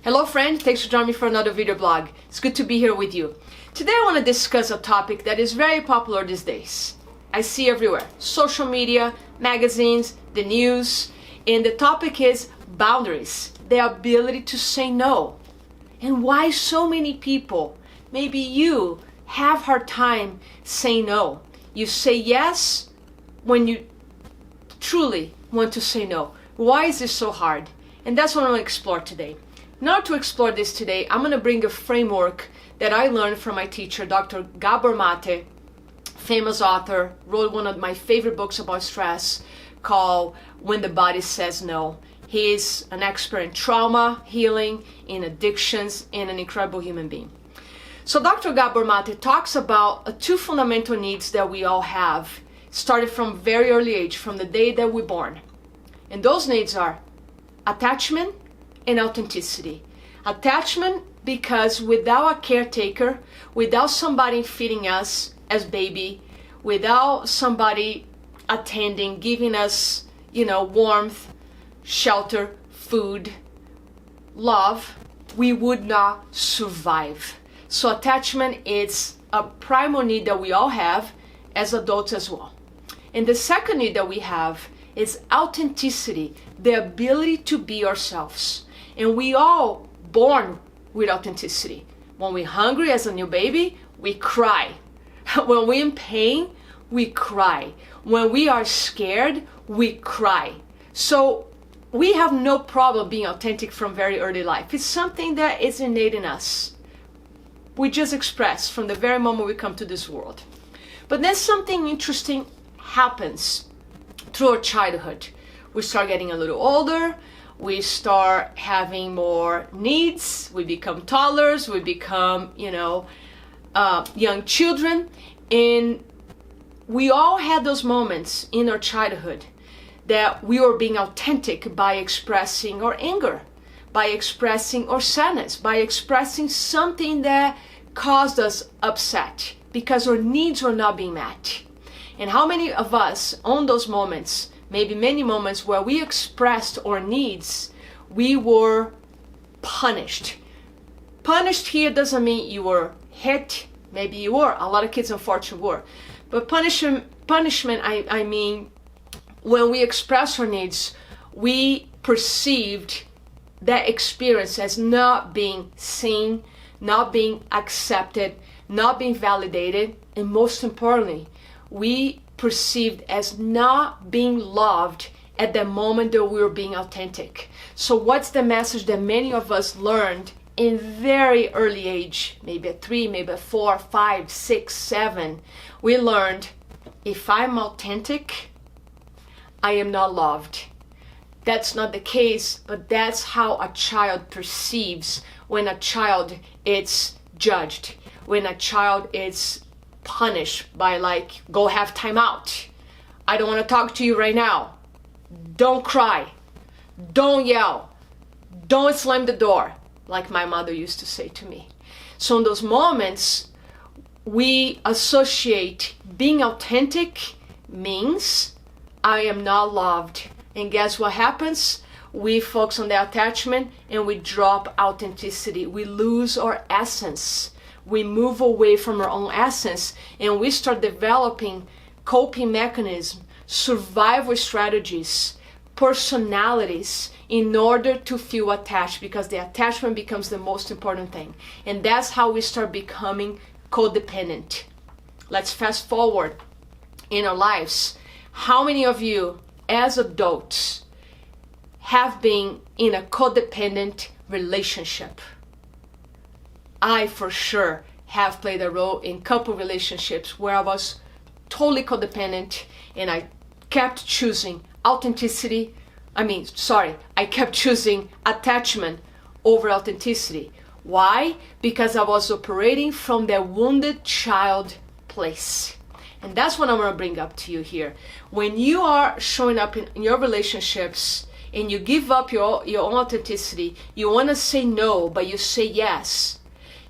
Hello friend, thanks for joining me for another video blog. It's good to be here with you. Today I want to discuss a topic that is very popular these days. I see everywhere, social media, magazines, the news, and the topic is boundaries, the ability to say no. And why so many people, maybe you, have hard time saying no. You say yes when you truly want to say no. Why is this so hard? And that's what I'm going to explore today. Now to explore this today, I'm going to bring a framework that I learned from my teacher, Dr. Gabor Mate, famous author, wrote one of my favorite books about stress called When the Body Says No. He's an expert in trauma, healing, in addictions, and an incredible human being. So Dr. Gabor Mate talks about two fundamental needs that we all have, started from very early age, from the day that we're born. And those needs are attachment and authenticity. Attachment because without a caretaker, without somebody feeding us as baby, without somebody attending, giving us, warmth, shelter, food, love, we would not survive. So attachment is a primal need that we all have as adults as well. And the second need that we have is authenticity, the ability to be ourselves. And we all born with authenticity. When we're hungry as a new baby, we cry. When we're in pain, we cry. When we are scared, we cry. So we have no problem being authentic from very early life. It's something that is innate in us. We just express from the very moment we come to this world. But then something interesting happens through our childhood. We start getting a little older. We start having more needs. We become toddlers. We become, young children. And we all had those moments in our childhood that we were being authentic by expressing our anger, by expressing our sadness, by expressing something that caused us upset because our needs were not being met. And how many of us on those moments, maybe many moments where we expressed our needs, we were punished. Punished here doesn't mean you were hit. Maybe you were. A lot of kids unfortunately were. But punishment, I mean, when we express our needs, we perceived that experience as not being seen, not being accepted, not being validated, and most importantly, we perceived as not being loved at the moment that we were being authentic. So what's the message that many of us learned in very early age, maybe at 3, maybe at 4, 5, 6, 7, we learned, if I'm authentic, I am not loved. That's not the case, but that's how a child perceives when a child is judged, when a child is punished by go have time out. I don't want to talk to you right now. Don't cry. Don't yell. Don't slam the door, like my mother used to say to me. So in those moments, we associate being authentic means I am not loved. And guess what happens? We focus on the attachment and we drop authenticity. We lose our essence. We move away from our own essence and we start developing coping mechanisms, survival strategies, personalities in order to feel attached, because the attachment becomes the most important thing. And that's how we start becoming codependent. Let's fast forward in our lives. How many of you as adults have been in a codependent relationship? I for sure have played a role in couple relationships where I was totally codependent and I kept choosing I kept choosing attachment over authenticity. Why? Because I was operating from the wounded child place. And that's what I'm going to bring up to you here. When you are showing up in your relationships and you give up your own authenticity, you want to say no, but you say yes.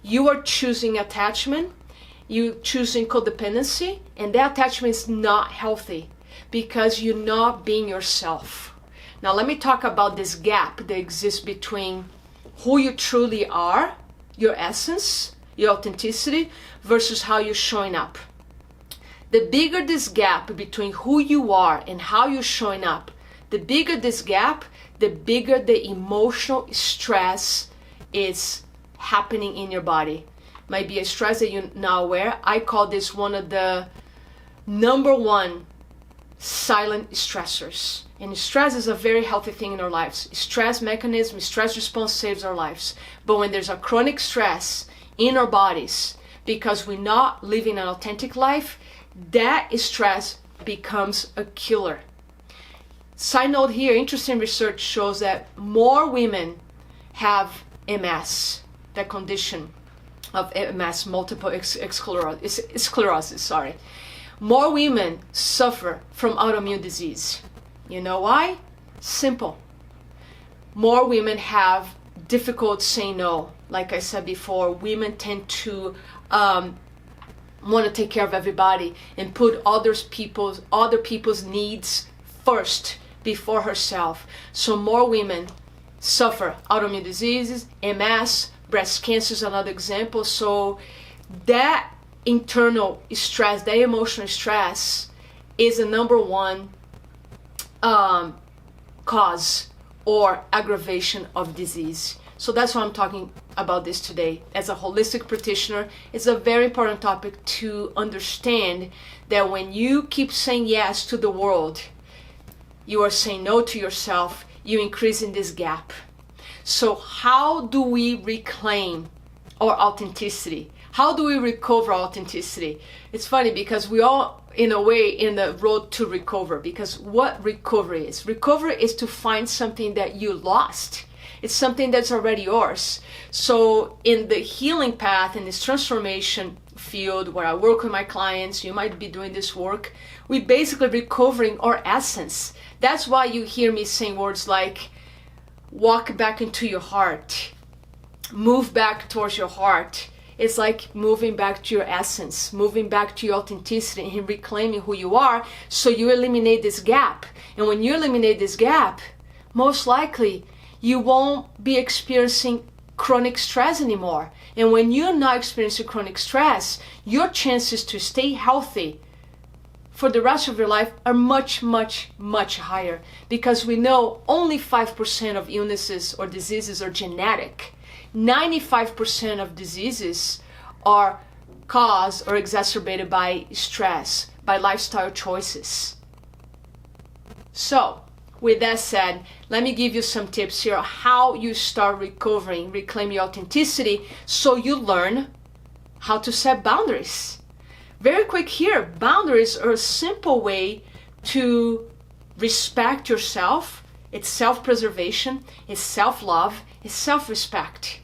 You are choosing attachment, you choosing codependency, and that attachment is not healthy because you're not being yourself. Now let me talk about this gap that exists between who you truly are, your essence, your authenticity, versus how you're showing up. The bigger this gap between who you are and how you're showing up, the bigger this gap, the bigger the emotional stress is happening in your body. Might be a stress that you're not aware. I call this one of the number one silent stressors. And stress is a very healthy thing in our lives. Stress mechanism, stress response saves our lives. But when there's a chronic stress in our bodies because we're not living an authentic life, that stress becomes a killer. Side note here, interesting research shows that more women have MS, that condition of MS, multiple sclerosis, More women suffer from autoimmune disease. You know why? Simple. More women have difficult saying no. Like I said before, women tend to want to take care of everybody and put other people's needs first before herself. So more women suffer autoimmune diseases, MS, breast cancer is another example. So that internal stress, that emotional stress is the number one cause or aggravation of disease. So that's why I'm talking about this today. As a holistic practitioner, it's a very important topic to understand that when you keep saying yes to the world, you are saying no to yourself, you're increasing this gap. So how do we reclaim our authenticity? How do we recover authenticity? It's funny because we all, in a way, in the road to recover. Because what recovery is? Recovery is to find something that you lost. It's something that's already yours. So in the healing path, in this transformation field where I work with my clients, you might be doing this work, we basically recovering our essence. That's why you hear me saying words like, walk back into your heart, move back towards your heart. It's like moving back to your essence, moving back to your authenticity and reclaiming who you are, so you eliminate this gap. And when you eliminate this gap, most likely you won't be experiencing chronic stress anymore. And when you're not experiencing chronic stress, your chances to stay healthy for the rest of your life are much, much, much higher. Because we know only 5% of illnesses or diseases are genetic. 95% of diseases are caused or exacerbated by stress, by lifestyle choices. So, with that said, let me give you some tips here on how you start recovering, reclaim your authenticity, so you learn how to set boundaries. Very quick here, boundaries are a simple way to respect yourself. It's self-preservation, it's self-love, it's self-respect.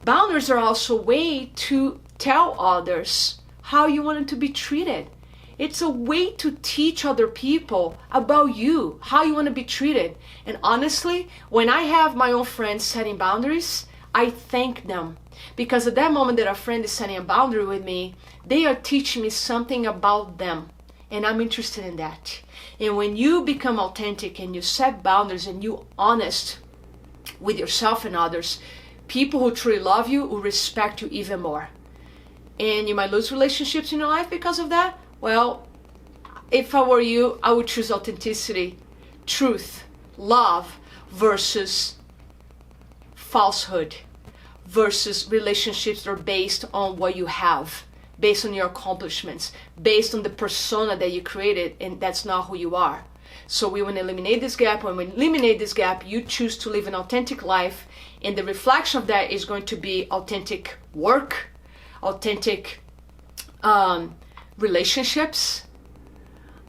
Boundaries are also a way to tell others how you want to be treated. It's a way to teach other people about you, how you want to be treated. And honestly, when I have my own friends setting boundaries, I thank them. Because at that moment that a friend is setting a boundary with me, they are teaching me something about them. And I'm interested in that. And when you become authentic and you set boundaries and you're honest with yourself and others, people who truly love you will respect you even more. And you might lose relationships in your life because of that. Well, if I were you, I would choose authenticity, truth, love versus falsehood, versus relationships that are based on what you have, based on your accomplishments, based on the persona that you created, and that's not who you are. So we want to eliminate this gap. When we eliminate this gap, you choose to live an authentic life, and the reflection of that is going to be authentic work, authentic relationships,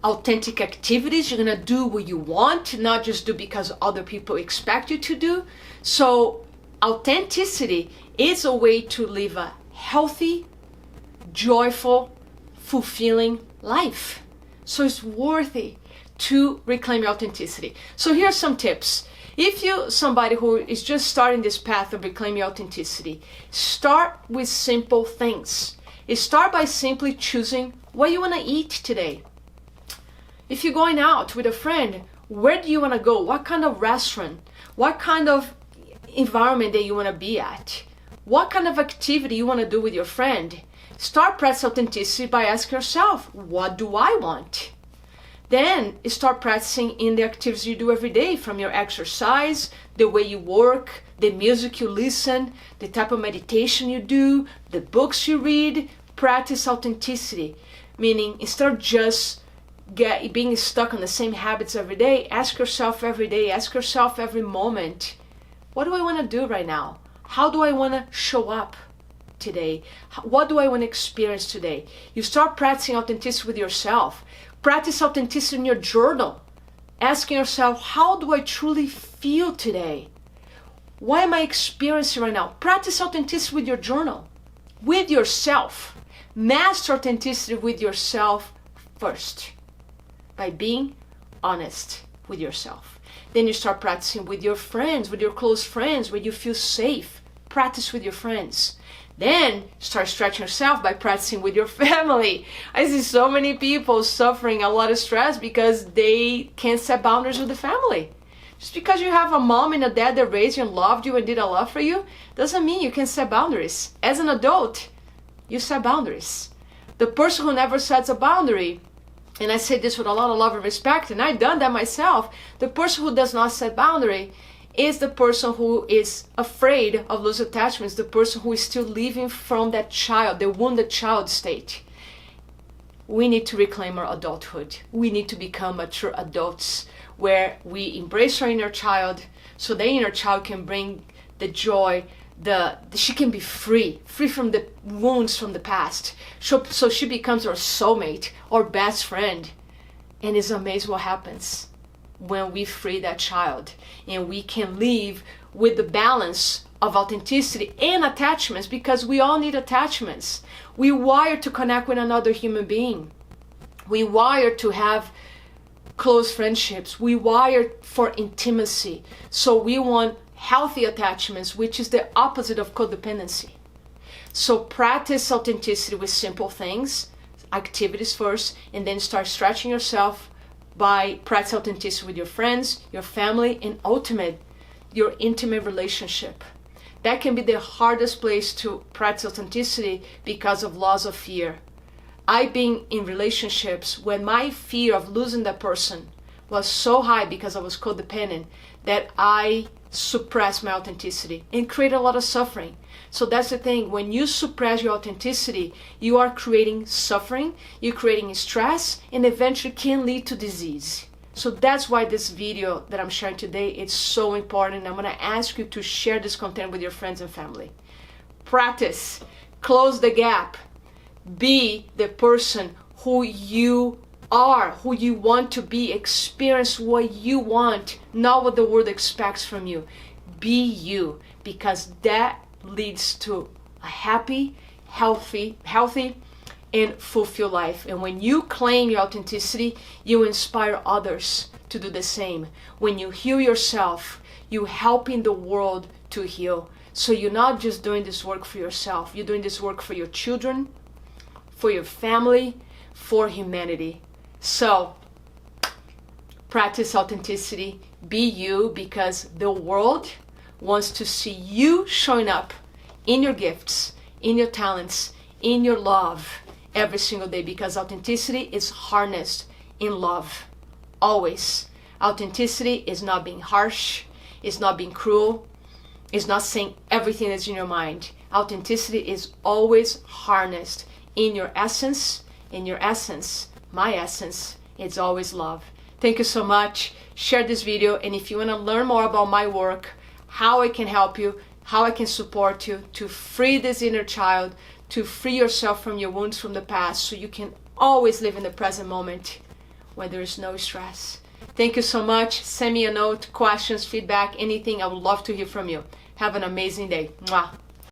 authentic activities. You're gonna do what you want, not just do because other people expect you to do. So authenticity is a way to live a healthy, joyful, fulfilling life. So it's worthy to reclaim your authenticity. So here are some tips. If you're somebody who is just starting this path of reclaiming your authenticity, start with simple things. Start by simply choosing what you want to eat today. If you're going out with a friend, where do you want to go? What kind of restaurant? What kind of environment that you want to be at? What kind of activity you want to do with your friend? Start practicing authenticity by asking yourself, what do I want? Then start practicing in the activities you do every day, from your exercise, the way you work, the music you listen, the type of meditation you do, the books you read. Practice authenticity, meaning instead of just being stuck on the same habits every day, ask yourself every day, ask yourself every moment, what do I want to do right now? How do I want to show up today? What do I want to experience today? You start practicing authenticity with yourself. Practice authenticity in your journal. Asking yourself, how do I truly feel today? What am I experiencing right now? Practice authenticity with your journal, with yourself. Master authenticity with yourself first by being honest with yourself. Then you start practicing with your friends, with your close friends, where you feel safe. Practice with your friends. Then start stretching yourself by practicing with your family. I see so many people suffering a lot of stress because they can't set boundaries with the family. Just because you have a mom and a dad that raised you and loved you and did a lot for you doesn't mean you can set boundaries. As an adult, you set boundaries. The person who never sets a boundary, and I say this with a lot of love and respect, and I've done that myself, the person who does not set boundary is the person who is afraid of losing attachments, the person who is still living from that child, the wounded child state. We need to reclaim our adulthood. We need to become mature adults where we embrace our inner child so the inner child can bring the joy, she can be free from the wounds from the past. So she becomes our soulmate, our best friend. And it's amazing what happens when we free that child and we can live with the balance of authenticity and attachments, because we all need attachments. We wired to connect with another human being. We wired to have close friendships. We wired for intimacy. So we want healthy attachments, which is the opposite of codependency. So practice authenticity with simple things, activities first, and then start stretching yourself by practicing authenticity with your friends, your family, and ultimate, your intimate relationship. That can be the hardest place to practice authenticity because of loss of fear. I've been in relationships when my fear of losing that person was so high because I was codependent that I suppressed my authenticity and created a lot of suffering. So that's the thing, when you suppress your authenticity, you are creating suffering, you're creating stress, and eventually can lead to disease. So that's why this video that I'm sharing today is so important. I'm going to ask you to share this content with your friends and family. Practice, close the gap, be the person who you are, who you want to be, experience what you want, not what the world expects from you. Be you, because that leads to a happy, healthy, and fulfilled life. And when you claim your authenticity, you inspire others to do the same. When you heal yourself, you're helping the world to heal. So you're not just doing this work for yourself, you're doing this work for your children, for your family, for humanity. So practice authenticity, be you, because the world wants to see you showing up in your gifts, in your talents, in your love every single day, because authenticity is harnessed in love, always. Authenticity is not being harsh, it's not being cruel, it's not saying everything that's in your mind. Authenticity is always harnessed in your essence, my essence, it's always love. Thank you so much. Share this video, and if you want to learn more about my work, how I can help you, how I can support you to free this inner child, to free yourself from your wounds from the past, so you can always live in the present moment when there is no stress. Thank you so much. Send me a note, questions, feedback, anything. I would love to hear from you. Have an amazing day. Mwah.